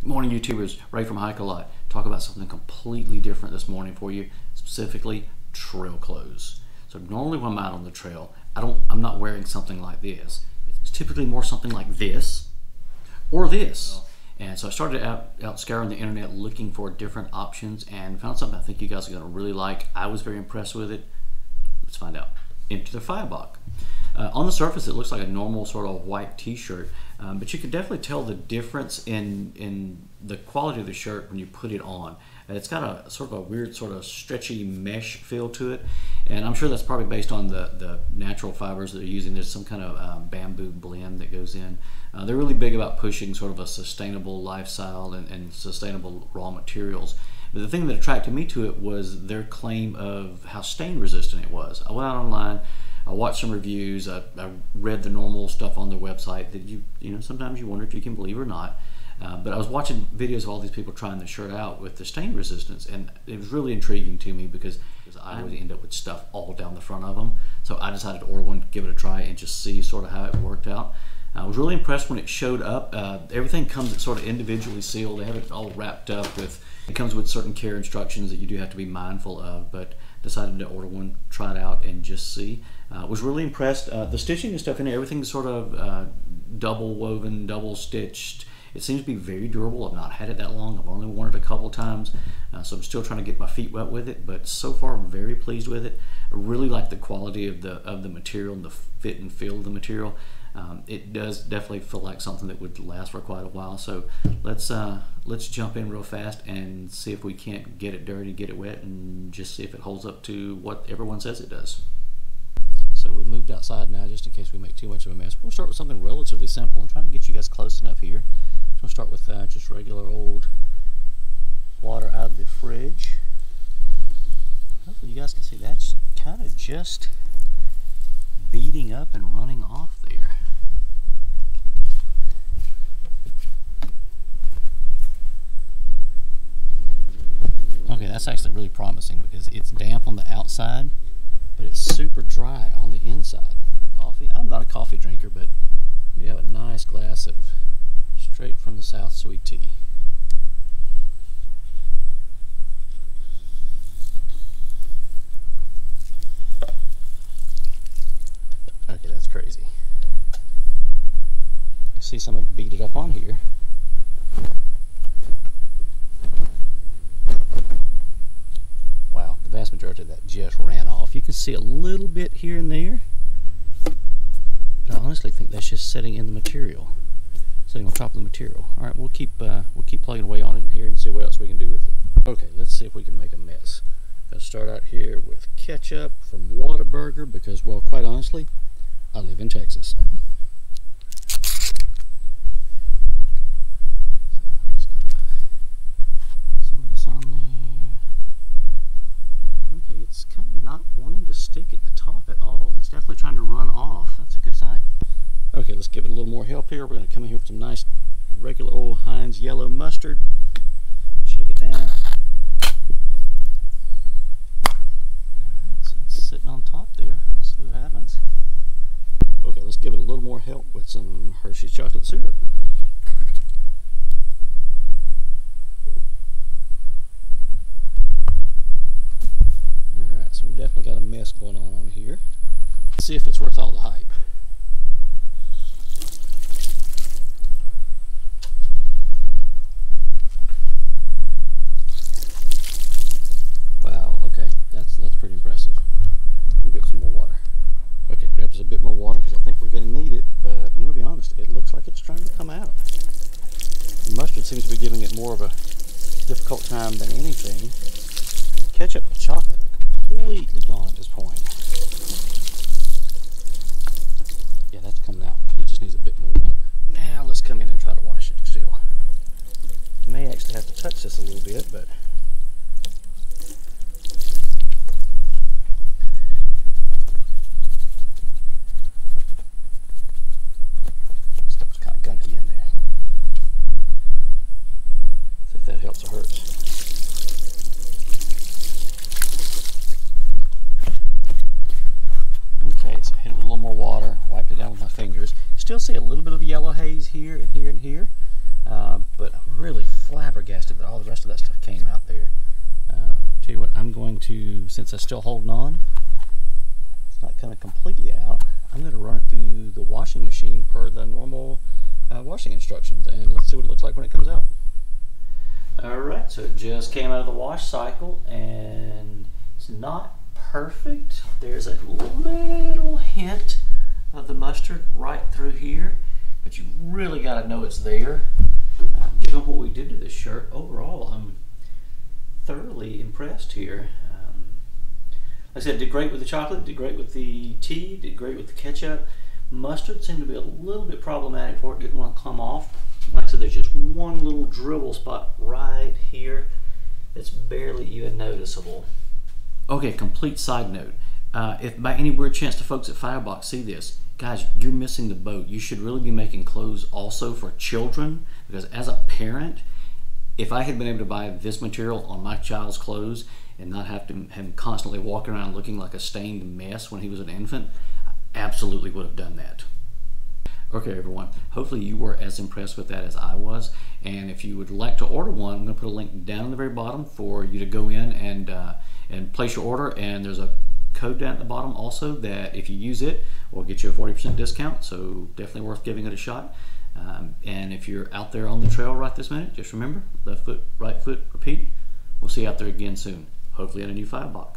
Good morning, YouTubers. Ray from Hike-ALOT. Talk about something completely different this morning for you, specifically trail clothes. So normally when I'm out on the trail, I'm not wearing something like this. It's typically more something like this or this. And so I started out scouring the internet looking for different options and found something I think you guys are going to really like. I was very impressed with it. Let's find out. Enter the FIOBOC. On the surface, it looks like a normal sort of white t-shirt, but you can definitely tell the difference in the quality of the shirt when you put it on. It's got a sort of a weird sort of stretchy mesh feel to it, and I'm sure that's probably based on the natural fibers that they're using. There's some kind of bamboo blend that goes in. They're really big about pushing sort of a sustainable lifestyle and sustainable raw materials. But the thing that attracted me to it was their claim of how stain resistant it was. I went out online, I watched some reviews, I read the normal stuff on their website that you know sometimes you wonder if you can believe or not. But I was watching videos of all these people trying the shirt out with the stain resistance, and it was really intriguing to me because I would end up with stuff all down the front of them. So I decided to order one, give it a try, and just see sort of how it worked out. I was really impressed when it showed up. Everything comes sort of individually sealed. They have it all wrapped up with, it comes with certain care instructions that you do have to be mindful of, but decided to order one, try it out, and just see. Was really impressed. The stitching and stuff in it, everything's sort of double woven, double stitched. It seems to be very durable. I've not had it that long. I've only worn it a couple of times, so I'm still trying to get my feet wet with it, but so far I'm very pleased with it. I really like the quality of the material and the fit and feel of the material. It does definitely feel like something that would last for quite a while. So let's jump in real fast and see if we can't get it dirty, get it wet, and just see if it holds up to what everyone says it does. So we've moved outside now just in case we make too much of a mess. We'll start with something relatively simple and try to get you guys close enough here. We'll start with just regular old water out of the fridge. Hopefully you guys can see that's kind of just beating up and running off there. Okay, that's actually really promising because it's damp on the outside, but it's super dry on the inside. Coffee, I'm not a coffee drinker, but we have a nice glass of straight from the south sweet tea. Okay, that's crazy. You see someone beat it up on here. Wow, the vast majority of that just ran off. You can see a little bit here and there, but I honestly think that's just setting in the material, sitting on top of the material. All right, we'll keep plugging away on it here and see what else we can do with it. Okay, let's see if we can make a mess. I'll start out here with ketchup from Whataburger because, well, quite honestly, I live in Texas. Some of this on there. Okay, it's kind of not wanting to stick at the top at all. It's definitely trying to run off. That's a good sign. Okay, let's give it a little more help here. We're going to come in here with some nice regular old Heinz yellow mustard. Shake it down. So it's sitting on top there. We'll see what happens. Okay, let's give it a little more help with some Hershey's chocolate syrup. Alright, so we've definitely got a mess going on here. Let's see if it's worth all the hype. Wow, okay, that's pretty impressive. We'll get some more water. Okay, grab us a bit more water because I think we're going to need it, but I'm going to be honest, it looks like it's trying to come out. The mustard seems to be giving it more of a difficult time than anything. Ketchup and chocolate are completely gone at this point. Yeah, that's coming out. It just needs a bit more water. Now let's come in and try to wash it still. You may actually have to touch this a little bit, but stuff's kind of gunky in there. See if that helps or hurts. Okay, so hit it with a little more water, wiped it down with my fingers. Still see a little bit of yellow haze here and here and here. but I'm really flabbergasted that all the rest of that stuff came out there. Tell you what, I'm going to, since it's still holding on, it's not coming completely out, I'm going to run it through the washing machine per the normal washing instructions, and let's see what it looks like when it comes out. Alright, so it just came out of the wash cycle, and it's not perfect. There's a little hint of the mustard right through here, but you really got to know it's there. Given what we did to this shirt, overall I'm thoroughly impressed here. Like I said, did great with the chocolate, did great with the tea, did great with the ketchup. Mustard seemed to be a little bit problematic for it, didn't want to come off. Like I said, there's just one little dribble spot right here that's barely even noticeable. Okay, complete side note. If by any weird chance the folks at FIOBOC see this, guys, you're missing the boat. You should really be making clothes also for children, because as a parent, if I had been able to buy this material on my child's clothes and not have to have him constantly walking around looking like a stained mess when he was an infant, I absolutely would have done that. Okay, everyone, hopefully you were as impressed with that as I was, and if you would like to order one, I'm going to put a link down in the very bottom for you to go in and place your order, and there's a code down at the bottom also that if you use it will get you a 40% discount, so definitely worth giving it a shot. And if you're out there on the trail right this minute, just remember, left foot, right foot, repeat. We'll see you out there again soon, hopefully at a new FIOBOC.